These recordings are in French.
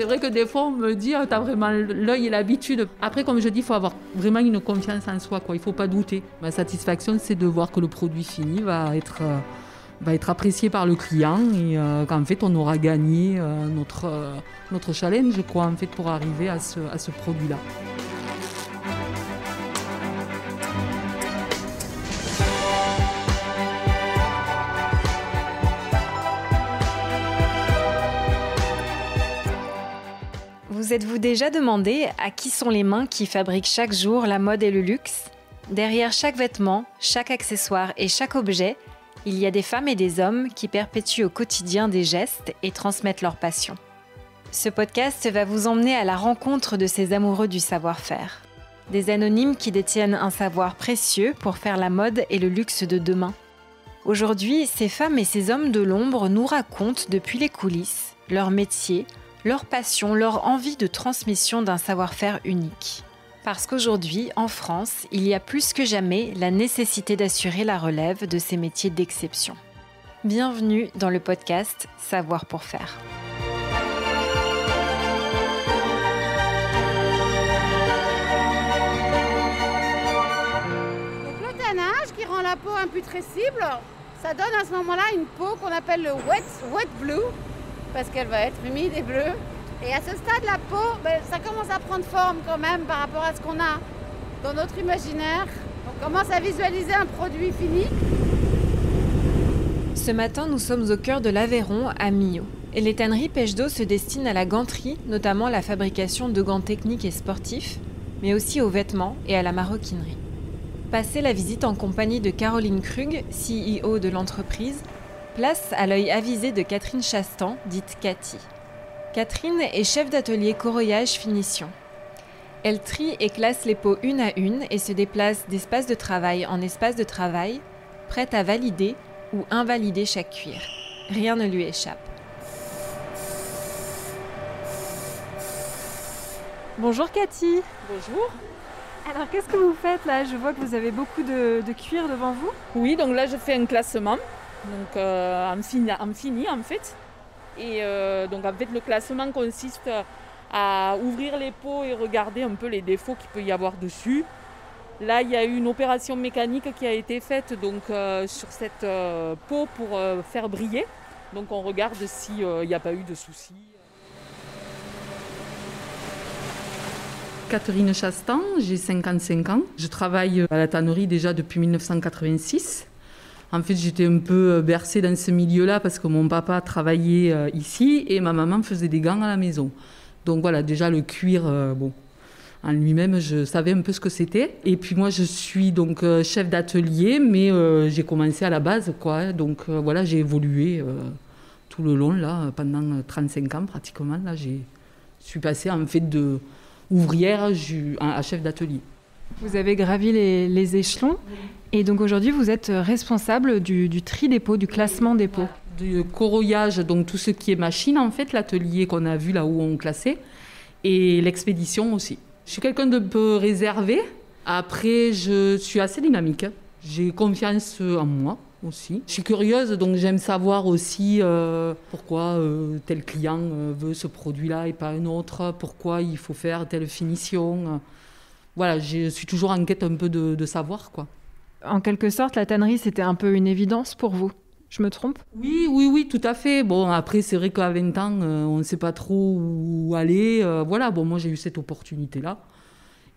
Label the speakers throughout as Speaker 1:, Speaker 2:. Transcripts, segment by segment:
Speaker 1: vrai que des fois, on me dit t'as vraiment l'œil et l'habitude. Après, comme je dis, il faut avoir vraiment une confiance en soi, quoi. Il ne faut pas douter. Ma satisfaction, c'est de voir que le produit fini va être apprécié par le client et qu'en fait, on aura gagné notre challenge, quoi, en fait, pour arriver à ce produit-là.
Speaker 2: Vous êtes-vous déjà demandé à qui sont les mains qui fabriquent chaque jour la mode et le luxe ? Derrière chaque vêtement, chaque accessoire et chaque objet, il y a des femmes et des hommes qui perpétuent au quotidien des gestes et transmettent leur passion. Ce podcast va vous emmener à la rencontre de ces amoureux du savoir-faire. Des anonymes qui détiennent un savoir précieux pour faire la mode et le luxe de demain. Aujourd'hui, ces femmes et ces hommes de l'ombre nous racontent depuis les coulisses leur métier, leur passion, leur envie de transmission d'un savoir-faire unique. Parce qu'aujourd'hui, en France, il y a plus que jamais la nécessité d'assurer la relève de ces métiers d'exception. Bienvenue dans le podcast Savoir pour faire.
Speaker 3: Donc le tannage qui rend la peau imputrescible, ça donne à ce moment-là une peau qu'on appelle le wet blue, parce qu'elle va être humide et bleue. Et à ce stade, la peau, ça commence à prendre forme quand même par rapport à ce qu'on a dans notre imaginaire. On commence à visualiser un produit fini.
Speaker 2: Ce matin, nous sommes au cœur de l'Aveyron, à Millau. Et les tanneries Pêche d'Eau se destinent à la ganterie, notamment la fabrication de gants techniques et sportifs, mais aussi aux vêtements et à la maroquinerie. Passez la visite en compagnie de Caroline Krug, CEO de l'entreprise, place à l'œil avisé de Catherine Chastan, dite Cathy. Catherine est chef d'atelier corroyage finition. Elle trie et classe les peaux une à une et se déplace d'espace de travail en espace de travail, prête à valider ou invalider chaque cuir. Rien ne lui échappe. Bonjour Cathy.
Speaker 1: Bonjour.
Speaker 2: Alors qu'est-ce que vous faites là ? Je vois que vous avez beaucoup de cuir devant vous.
Speaker 1: Oui, donc là je fais un classement, donc en fini en fait. Et donc en fait le classement consiste à ouvrir les peaux et regarder un peu les défauts qu'il peut y avoir dessus. Là il y a eu une opération mécanique qui a été faite donc, sur cette peau pour faire briller. Donc on regarde s'il n'y a pas eu de soucis. Catherine Chastan, j'ai 55 ans. Je travaille à la tannerie déjà depuis 1986. En fait, j'étais un peu bercée dans ce milieu-là parce que mon papa travaillait ici et ma maman faisait des gants à la maison. Donc voilà, déjà le cuir, en lui-même, je savais un peu ce que c'était. Et puis moi, je suis donc chef d'atelier, mais j'ai commencé à la base, quoi. Donc voilà, j'ai évolué tout le long, là, pendant 35 ans pratiquement. Là, je suis passée en fait de ouvrière à chef d'atelier.
Speaker 2: Vous avez gravi les échelons et donc aujourd'hui vous êtes responsable du tri des peaux, du classement des peaux.
Speaker 1: Du corroyage, donc tout ce qui est machine en fait, l'atelier qu'on a vu là où on classait et l'expédition aussi. Je suis quelqu'un de peu réservé, après je suis assez dynamique, j'ai confiance en moi aussi. Je suis curieuse donc j'aime savoir aussi pourquoi tel client veut ce produit-là et pas un autre, pourquoi il faut faire telle finition. Voilà, je suis toujours en quête un peu de savoir, quoi.
Speaker 2: En quelque sorte, la tannerie, c'était un peu une évidence pour vous. Je me trompe ?
Speaker 1: Oui, tout à fait. Bon, après, c'est vrai qu'à 20 ans, on ne sait pas trop où aller. Voilà, bon, moi, j'ai eu cette opportunité-là.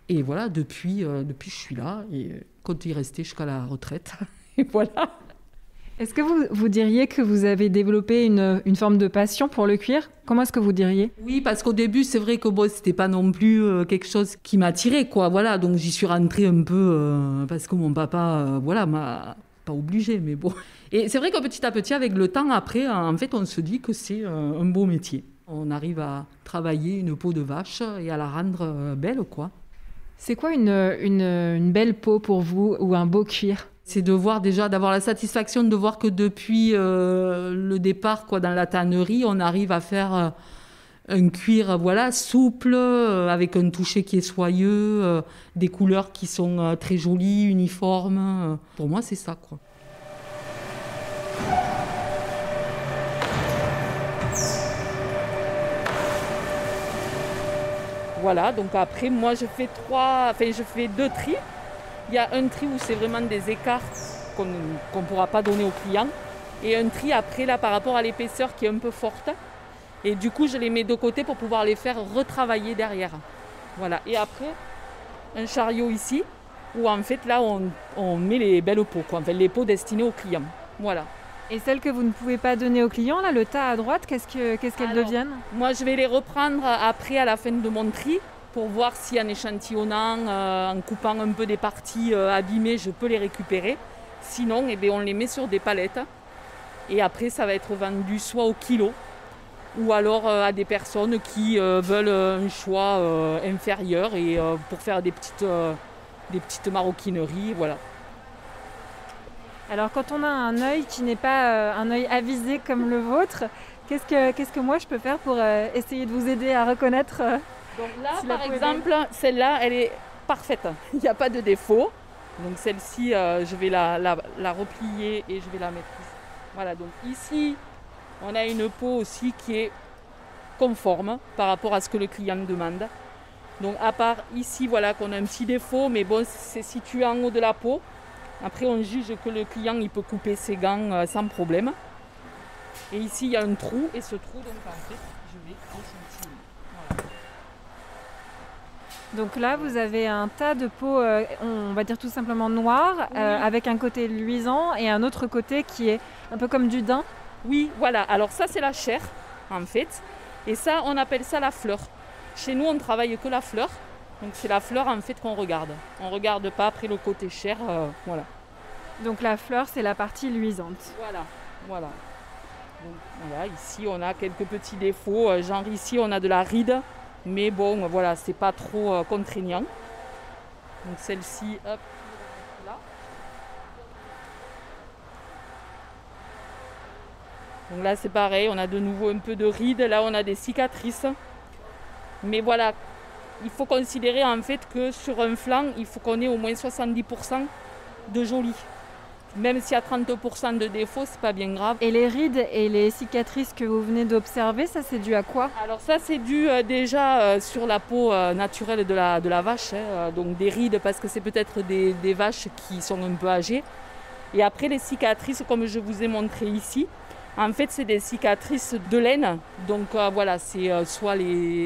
Speaker 1: Et voilà, depuis, je suis là et compte y rester jusqu'à la retraite. Et voilà.
Speaker 2: Est-ce que vous diriez que vous avez développé une forme de passion pour le cuir ? Comment est-ce que vous diriez ?
Speaker 1: Oui, parce qu'au début, c'est vrai que c'était pas non plus quelque chose qui m'attirait, quoi. Voilà, donc j'y suis rentrée un peu parce que mon papa, m'a pas obligée, mais bon. Et c'est vrai que petit à petit, avec le temps, après, en fait, on se dit que c'est un beau métier. On arrive à travailler une peau de vache et à la rendre belle, quoi.
Speaker 2: C'est quoi une belle peau pour vous ou un beau cuir ?
Speaker 1: C'est d'avoir la satisfaction de voir que depuis le départ, quoi, dans la tannerie, on arrive à faire un cuir, souple, avec un toucher qui est soyeux, des couleurs qui sont très jolies, uniformes. Pour moi, c'est ça, quoi. Voilà, donc après, moi, je fais 2 tris. Il y a un tri où c'est vraiment des écarts qu'on ne pourra pas donner aux clients. Et un tri après, là, par rapport à l'épaisseur qui est un peu forte. Et du coup, je les mets de côté pour pouvoir les faire retravailler derrière. Voilà. Et après, un chariot ici, où en fait, là, on met les belles peaux, quoi. Enfin, les peaux destinées aux clients. Voilà.
Speaker 2: Et celles que vous ne pouvez pas donner aux clients, là, le tas à droite, qu'est-ce qu'elles deviennent?
Speaker 1: Moi, je vais les reprendre après, à la fin de mon tri, pour voir si en échantillonnant, en coupant un peu des parties abîmées, je peux les récupérer. Sinon, eh bien, on les met sur des palettes. Et après, ça va être vendu soit au kilo, ou alors à des personnes qui veulent un choix inférieur et pour faire des petites maroquineries, voilà.
Speaker 2: Alors quand on a un œil qui n'est pas un œil avisé comme le vôtre, qu'est-ce que moi je peux faire pour essayer de vous aider à reconnaître
Speaker 1: Donc là,
Speaker 2: si
Speaker 1: par exemple, celle-là, elle est parfaite. Il n'y a pas de défaut. Donc celle-ci, je vais la replier et je vais la mettre ici. Voilà, donc ici, on a une peau aussi qui est conforme par rapport à ce que le client demande. Donc à part ici, voilà qu'on a un petit défaut, mais bon, c'est situé en haut de la peau. Après, on juge que le client il peut couper ses gants sans problème. Et ici, il y a un trou, et ce trou, donc en fait, je vais échantillonner. Voilà.
Speaker 2: Donc là, vous avez un tas de peau, on va dire tout simplement noire,
Speaker 1: Oui.
Speaker 2: avec un côté luisant et un autre côté qui est un peu comme du daim.
Speaker 1: Oui, voilà. Alors ça, c'est la chair, en fait. Et ça, on appelle ça la fleur. Chez nous, on ne travaille que la fleur. Donc c'est la fleur, en fait, qu'on regarde. On ne regarde pas après le côté chair, voilà.
Speaker 2: Donc la fleur, c'est la partie luisante.
Speaker 1: Voilà. Donc, voilà, ici, on a quelques petits défauts. Genre ici, on a de la ride. Mais bon, voilà, c'est pas trop contraignant. Donc celle-ci, hop, là. Donc là, c'est pareil, on a de nouveau un peu de rides. Là, on a des cicatrices. Mais voilà, il faut considérer en fait que sur un flanc, il faut qu'on ait au moins 70% de joli. Même s'il y a 30% de défauts, c'est pas bien grave.
Speaker 2: Et les rides et les cicatrices que vous venez d'observer, ça c'est dû à quoi?
Speaker 1: Alors ça, c'est dû déjà sur la peau naturelle de la vache. Donc des rides parce que c'est peut-être des vaches qui sont un peu âgées. Et après les cicatrices, comme je vous ai montré ici, en fait c'est des cicatrices de laine. Donc voilà, c'est soit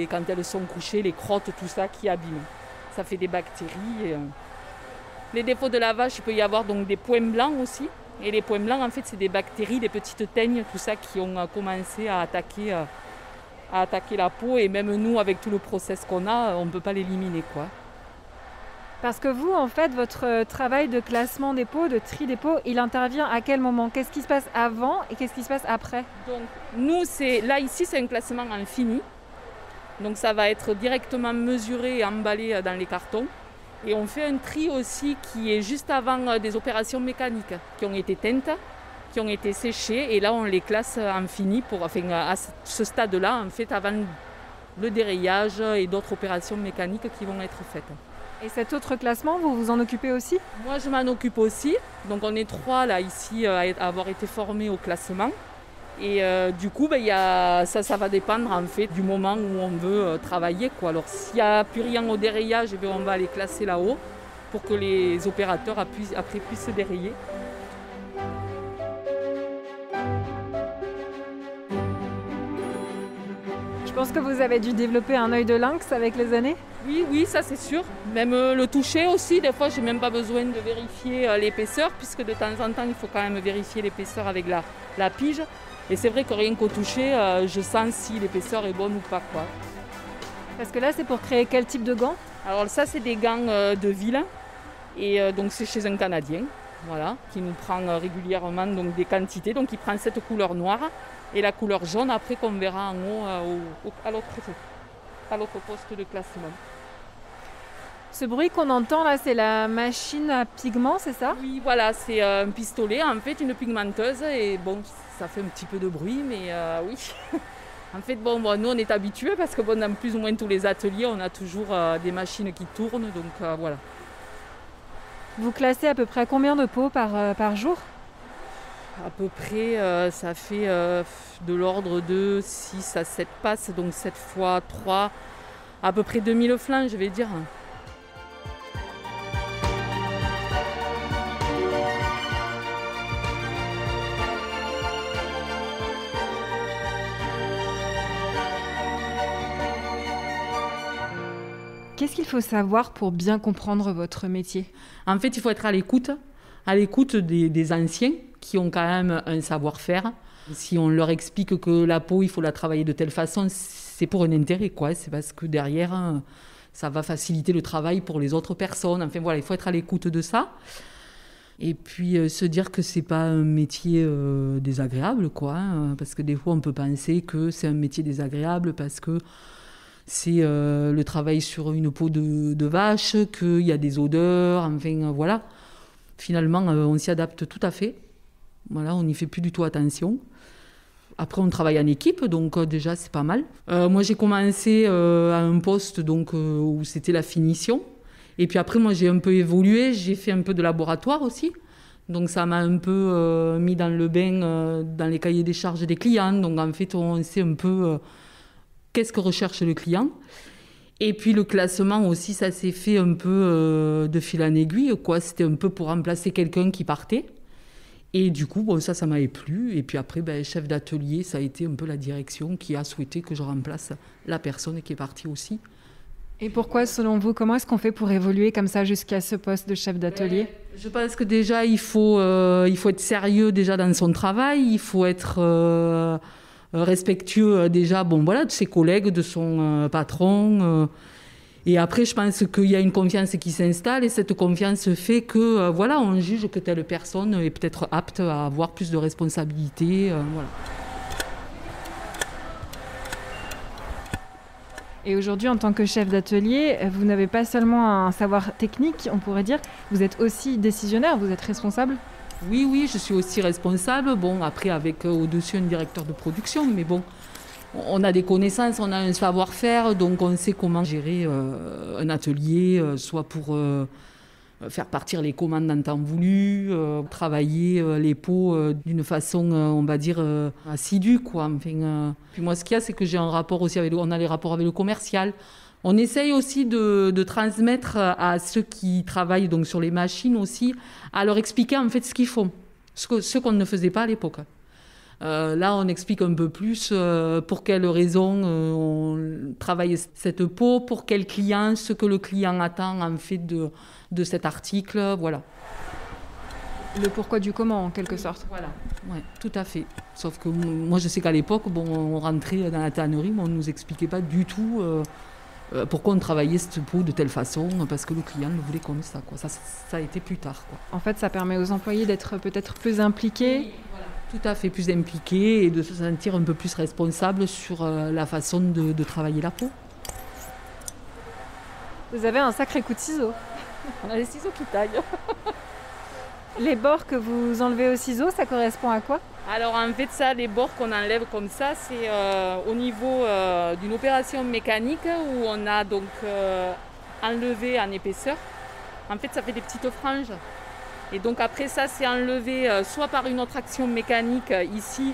Speaker 1: quand elles sont couchées, les crottes, tout ça qui abîment. Ça fait des bactéries. Les défauts de la vache, il peut y avoir donc des points blancs aussi. Et les points blancs, en fait, c'est des bactéries, des petites teignes, tout ça qui ont commencé à attaquer la peau. Et même nous, avec tout le process qu'on a, on ne peut pas l'éliminer, quoi.
Speaker 2: Parce que vous, en fait, votre travail de classement des peaux, de tri des peaux, il intervient à quel moment? Qu'est-ce qui se passe avant et qu'est-ce qui se passe après?
Speaker 1: Donc, nous, là, ici, c'est un classement en fini. Donc, ça va être directement mesuré et emballé dans les cartons. Et on fait un tri aussi qui est juste avant des opérations mécaniques qui ont été teintes, qui ont été séchées. Et là, on les classe en fini à ce stade-là, en fait, avant le dérayage et d'autres opérations mécaniques qui vont être faites.
Speaker 2: Et cet autre classement, vous vous en occupez aussi?
Speaker 1: Moi, je m'en occupe aussi. Donc, on est 3 là, ici, à avoir été formés au classement. Et du coup, ça va dépendre en fait du moment où on veut travailler, quoi. Alors s'il n'y a plus rien au dérayage, on va les classer là-haut pour que les opérateurs après puissent dérayer.
Speaker 2: Je pense que vous avez dû développer un œil de lynx avec les années?
Speaker 1: Oui, ça c'est sûr. Même le toucher aussi, des fois j'ai même pas besoin de vérifier l'épaisseur, puisque de temps en temps il faut quand même vérifier l'épaisseur avec la pige. Et c'est vrai que rien qu'au toucher, je sens si l'épaisseur est bonne ou pas, quoi.
Speaker 2: Parce que là, c'est pour créer quel type de gants?
Speaker 1: Alors ça, c'est des gants de ville. Et donc c'est chez un Canadien, voilà, qui nous prend régulièrement donc, des quantités. Donc il prend cette couleur noire et la couleur jaune après qu'on verra en haut à l'autre poste de classement.
Speaker 2: Ce bruit qu'on entend là, c'est la machine à pigments, c'est ça?
Speaker 1: Oui, voilà, c'est un pistolet, en fait, une pigmenteuse. Et bon, ça fait un petit peu de bruit, mais oui. En fait, bon, nous, on est habitués parce que dans plus ou moins tous les ateliers, on a toujours des machines qui tournent. Donc voilà.
Speaker 2: Vous classez à peu près combien de peaux par jour?
Speaker 1: À peu près, ça fait de l'ordre de 6 à 7 passes, donc 7 fois 3, à peu près 2000 flancs, je vais dire.
Speaker 2: Qu'est-ce qu'il faut savoir pour bien comprendre votre métier ?
Speaker 1: En fait, il faut être à l'écoute des anciens qui ont quand même un savoir-faire. Si on leur explique que la peau, il faut la travailler de telle façon, c'est pour un intérêt, quoi. C'est parce que derrière, ça va faciliter le travail pour les autres personnes. Enfin voilà, il faut être à l'écoute de ça. Et puis se dire que c'est pas un métier désagréable, quoi. Parce que des fois, on peut penser que c'est un métier désagréable parce que c'est le travail sur une peau de vache, qu'il y a des odeurs, enfin voilà. Finalement, on s'y adapte tout à fait. Voilà, on n'y fait plus du tout attention. Après, on travaille en équipe, donc déjà, c'est pas mal. Moi, j'ai commencé à un poste donc, où c'était la finition. Et puis après, moi, j'ai un peu évolué. J'ai fait un peu de laboratoire aussi. Donc, ça m'a un peu mis dans le bain, dans les cahiers des charges des clients. Donc, en fait, on sait un peu qu'est-ce que recherche le client. Et puis, le classement aussi, ça s'est fait un peu de fil en aiguille, quoi. C'était un peu pour remplacer quelqu'un qui partait. Et du coup, bon, ça m'avait plu. Et puis après, chef d'atelier, ça a été un peu la direction qui a souhaité que je remplace la personne qui est partie aussi.
Speaker 2: Et pourquoi, selon vous, comment est-ce qu'on fait pour évoluer comme ça jusqu'à ce poste de chef d'atelier ?
Speaker 1: Je pense que déjà, il faut être sérieux déjà dans son travail. Il faut être respectueux déjà de ses collègues, de son patron. Et après, je pense qu'il y a une confiance qui s'installe et cette confiance fait que, on juge que telle personne est peut-être apte à avoir plus de responsabilités. Voilà.
Speaker 2: Et aujourd'hui, en tant que chef d'atelier, vous n'avez pas seulement un savoir technique, on pourrait dire, vous êtes aussi décisionnaire, vous êtes responsable ?
Speaker 1: Oui, je suis aussi responsable. Bon, après, avec au-dessus un directeur de production, mais bon, on a des connaissances, on a un savoir-faire, donc on sait comment gérer un atelier, soit pour faire partir les commandes en temps voulu, travailler les pots d'une façon, on va dire, assidue, quoi. Enfin, puis moi, ce qu'il y a, c'est que j'ai un rapport aussi on a les rapports avec le commercial. On essaye aussi de transmettre à ceux qui travaillent donc sur les machines aussi, à leur expliquer en fait ce qu'ils font, ce qu'on ne faisait pas à l'époque. Là, on explique un peu plus pour quelles raisons on travaille cette peau, pour quel client, ce que le client attend en fait de cet article, voilà.
Speaker 2: Le pourquoi du comment, en quelque sorte.
Speaker 1: Voilà, ouais, tout à fait. Sauf que moi, je sais qu'à l'époque, on rentrait dans la tannerie, mais on ne nous expliquait pas du tout pourquoi on travaillait cette peau de telle façon, parce que le client le voulait comme ça, quoi. Ça a été plus tard, quoi.
Speaker 2: En fait, ça permet aux employés d'être peut-être plus impliqués.
Speaker 1: Oui, voilà. Tout à fait, plus impliqués et de se sentir un peu plus responsable sur la façon de travailler la peau.
Speaker 2: Vous avez un sacré coup de ciseau.
Speaker 1: On a des ciseaux qui taillent.
Speaker 2: Les bords que vous enlevez au ciseau, ça correspond à quoi ?
Speaker 1: Alors en fait, les bords qu'on enlève comme ça, c'est au niveau d'une opération mécanique où on a donc enlevé en épaisseur. En fait, ça fait des petites franges. Et donc après ça, c'est enlevé soit par une autre action mécanique. Ici,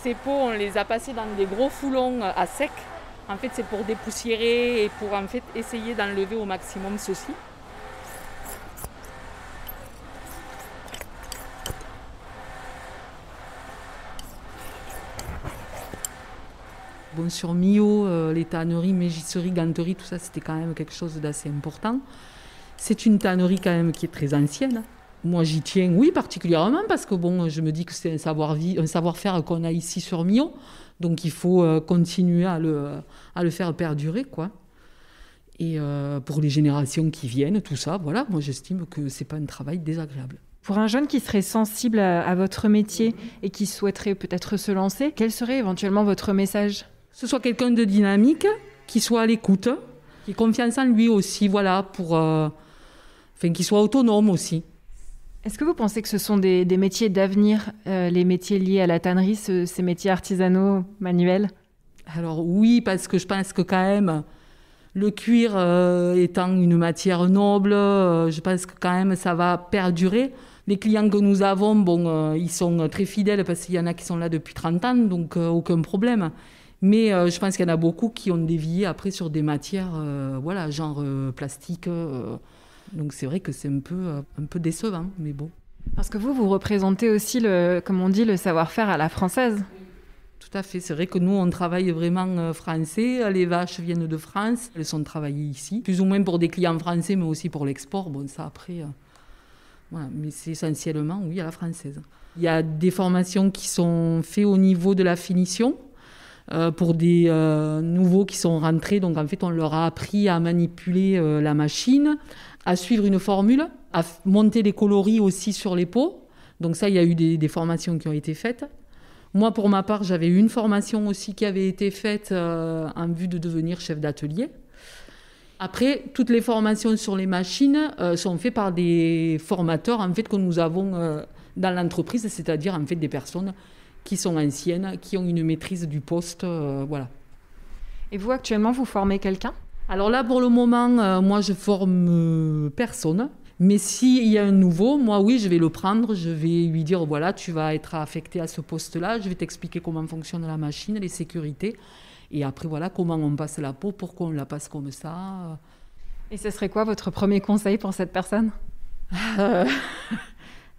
Speaker 1: ces peaux, on les a passées dans des gros foulons à sec. En fait, c'est pour dépoussiérer et pour en fait essayer d'enlever au maximum ceci. Bon, sur Millau, les tanneries, mégisseries, ganteries, tout ça, c'était quand même quelque chose d'assez important. C'est une tannerie quand même qui est très ancienne. Moi, j'y tiens, oui, particulièrement, parce que bon, je me dis que c'est un savoir-faire qu'on a ici sur Millau. Donc, il faut continuer à le faire perdurer, quoi. Et pour les générations qui viennent, tout ça, voilà, moi, j'estime que c'est pas un travail désagréable.
Speaker 2: Pour un jeune qui serait sensible à votre métier et qui souhaiterait peut-être se lancer, quel serait éventuellement votre message ?
Speaker 1: Que ce soit quelqu'un de dynamique, qui soit à l'écoute, qui ait confiance en lui aussi, voilà, qu'il soit autonome aussi.
Speaker 2: Est-ce que vous pensez que ce sont des métiers d'avenir, les métiers liés à la tannerie, ces métiers artisanaux, manuels ?
Speaker 1: Alors oui, parce que je pense que quand même, le cuir étant une matière noble, je pense que quand même ça va perdurer. Les clients que nous avons, ils sont très fidèles parce qu'il y en a qui sont là depuis 30 ans, donc aucun problème. Mais je pense qu'il y en a beaucoup qui ont dévié après sur des matières, genre plastique. Donc c'est vrai que c'est un peu décevant, mais bon.
Speaker 2: Parce que vous représentez aussi, comme on dit, le savoir-faire à la française.
Speaker 1: Tout à fait. C'est vrai que nous, on travaille vraiment français. Les vaches viennent de France. Elles sont travaillées ici, plus ou moins pour des clients français, mais aussi pour l'export. Bon, ça après... Voilà. Mais c'est essentiellement, oui, à la française. Il y a des formations qui sont faites au niveau de la finition. Pour des nouveaux qui sont rentrés. Donc, en fait, on leur a appris à manipuler la machine, à suivre une formule, à monter les coloris aussi sur les pots. Donc ça, il y a eu des formations qui ont été faites. Moi, pour ma part, j'avais eu une formation aussi qui avait été faite en vue de devenir chef d'atelier. Après, toutes les formations sur les machines sont faites par des formateurs en fait, que nous avons dans l'entreprise, c'est-à-dire en fait, des personnes qui sont anciennes, qui ont une maîtrise du poste, voilà.
Speaker 2: Et vous, actuellement, vous formez quelqu'un ?
Speaker 1: Alors là, pour le moment, moi, je forme personne. Mais s'il y a un nouveau, moi, oui, je vais le prendre. Je vais lui dire, voilà, tu vas être affecté à ce poste-là. Je vais t'expliquer comment fonctionne la machine, les sécurités. Et après, voilà, comment on passe la peau, pourquoi on la passe comme ça.
Speaker 2: Et ce serait quoi votre premier conseil pour cette personne ?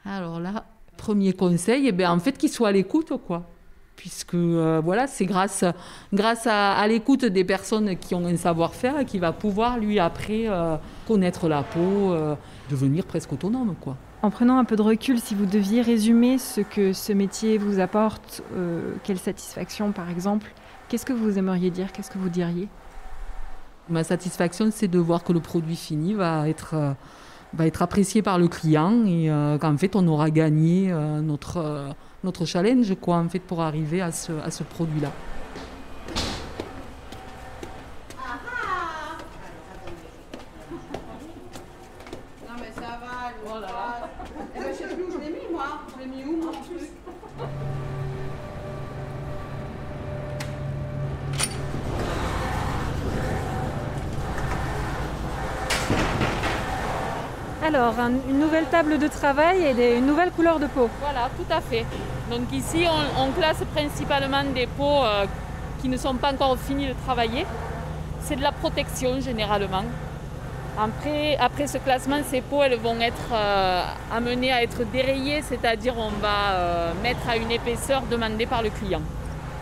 Speaker 1: Alors là... Premier conseil, en fait, qu'il soit à l'écoute, quoi. Puisque, voilà, c'est grâce à l'écoute des personnes qui ont un savoir-faire qu'il va pouvoir, lui, après, connaître la peau, devenir presque autonome, quoi.
Speaker 2: En prenant un peu de recul, si vous deviez résumer ce que ce métier vous apporte, quelle satisfaction, par exemple, qu'est-ce que vous aimeriez dire ? Qu'est-ce que vous diriez ?
Speaker 1: Ma satisfaction, c'est de voir que le produit fini va être apprécié par le client et qu'en fait on aura gagné notre challenge quoi, en fait, pour arriver à ce produit-là.
Speaker 3: Non mais ça va, oh là là. Je sais plus où je l'ai mis moi. Je l'ai mis où mon truc ?
Speaker 2: Alors, une nouvelle table de travail et une nouvelle couleur de peau.
Speaker 1: Voilà, tout à fait. Donc ici, on classe principalement des peaux qui ne sont pas encore finis de travailler. C'est de la protection généralement. Après ce classement, ces peaux elles vont être amenées à être dérayées, c'est-à-dire on va mettre à une épaisseur demandée par le client.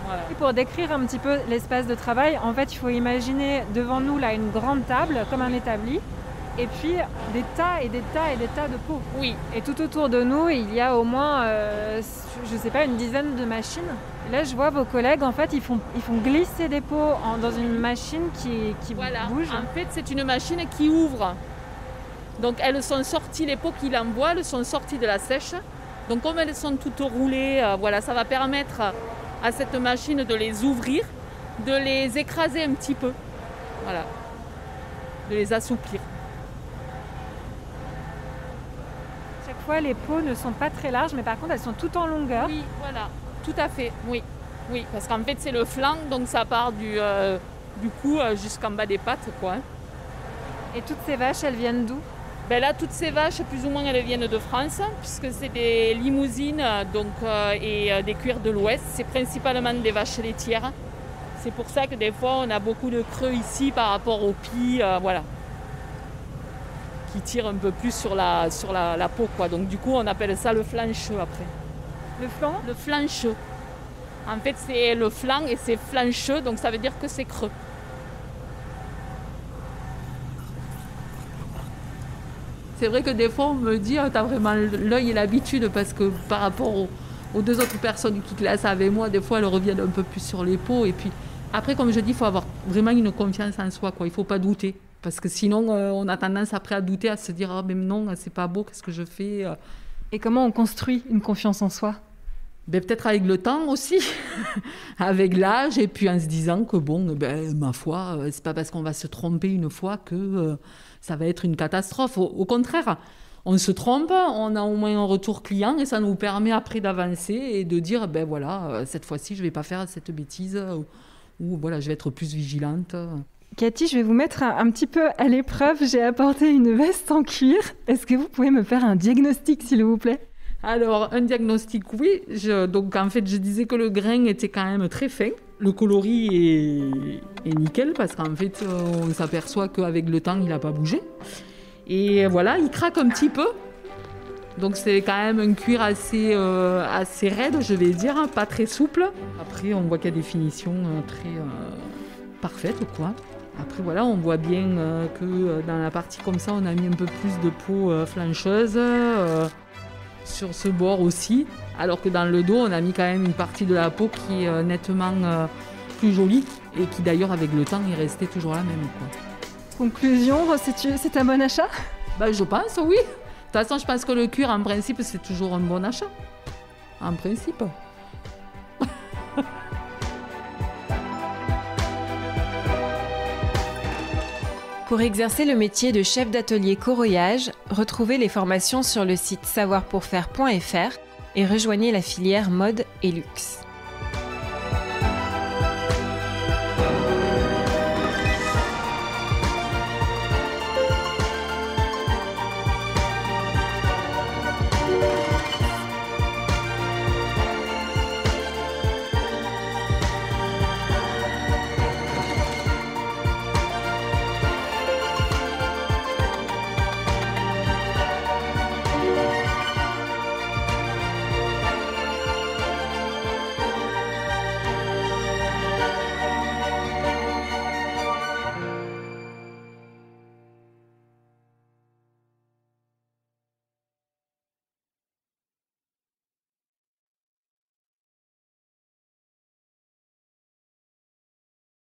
Speaker 1: Voilà.
Speaker 2: Et pour décrire un petit peu l'espace de travail, en fait, il faut imaginer devant nous là une grande table comme un établi. Et puis des tas et des tas et des tas de peaux.
Speaker 1: Oui.
Speaker 2: Et tout autour de nous, il y a au moins, je sais pas, une dizaine de machines. Et là, je vois vos collègues, en fait, ils font glisser des peaux dans une machine qui
Speaker 1: voilà.
Speaker 2: Bouge.
Speaker 1: En fait, c'est une machine qui ouvre. Donc, elles sont sorties, les peaux qu'il envoie, elles sont sorties de la sèche. Donc, comme elles sont toutes roulées, voilà, ça va permettre à cette machine de les ouvrir, de les écraser un petit peu. Voilà. De les assouplir.
Speaker 2: Chaque fois, les peaux ne sont pas très larges, mais par contre, elles sont toutes en longueur.
Speaker 1: Oui, voilà, tout à fait, oui. Oui, parce qu'en fait, c'est le flanc, donc ça part du cou jusqu'en bas des pattes, quoi.
Speaker 2: Et toutes ces vaches, elles viennent d'où ?
Speaker 1: Ben là, toutes ces vaches, plus ou moins, elles viennent de France, puisque c'est des limousines et des cuirs de l'Ouest. C'est principalement des vaches laitières. C'est pour ça que des fois, on a beaucoup de creux ici par rapport aux pies, voilà, qui tirent un peu plus sur la peau, quoi. Donc du coup, on appelle ça le flancheux après.
Speaker 2: Le flanc ?
Speaker 1: Le flancheux. En fait, c'est le flanc et c'est flancheux, donc ça veut dire que c'est creux. C'est vrai que des fois, on me dit t'as vraiment l'œil et l'habitude, parce que par rapport aux deux autres personnes qui classent avec moi, des fois, elles reviennent un peu plus sur les peaux. Et puis, après, comme je dis, il faut avoir vraiment une confiance en soi, quoi. Il ne faut pas douter. Parce que sinon, on a tendance après à douter, à se dire « Ah, mais non, c'est pas beau, qu'est-ce que je fais ?»
Speaker 2: Et comment on construit une confiance en soi ?
Speaker 1: Peut-être avec le temps aussi, avec l'âge, et puis en se disant que bon, ma foi, c'est pas parce qu'on va se tromper une fois que ça va être une catastrophe. Au contraire, on se trompe, on a au moins un retour client et ça nous permet après d'avancer et de dire voilà, cette fois-ci, je vais pas faire cette bêtise ou voilà, je vais être plus vigilante.
Speaker 2: Cathy, je vais vous mettre un petit peu à l'épreuve. J'ai apporté une veste en cuir. Est-ce que vous pouvez me faire un diagnostic, s'il vous plaît ?
Speaker 1: Alors, un diagnostic, oui. Donc, en fait, je disais que le grain était quand même très fin. Le coloris est nickel parce qu'en fait, on s'aperçoit qu'avec le temps, il n'a pas bougé. Et voilà, il craque un petit peu. Donc c'est quand même un cuir assez raide, je vais dire, hein, pas très souple. Après, on voit qu'il y a des finitions très parfaites, quoi. Après, voilà, on voit bien que dans la partie comme ça, on a mis un peu plus de peau flancheuse. Sur ce bord aussi, alors que dans le dos, on a mis quand même une partie de la peau qui est nettement plus jolie et qui d'ailleurs, avec le temps, est restée toujours la même, quoi.
Speaker 4: Conclusion, c'est un bon achat ?
Speaker 1: Je pense, oui. De toute façon, je pense que le cuir, en principe, c'est toujours un bon achat. En principe.
Speaker 2: Pour exercer le métier de chef d'atelier coloriage, retrouvez les formations sur le site savoirpourfaire.fr et rejoignez la filière mode et luxe.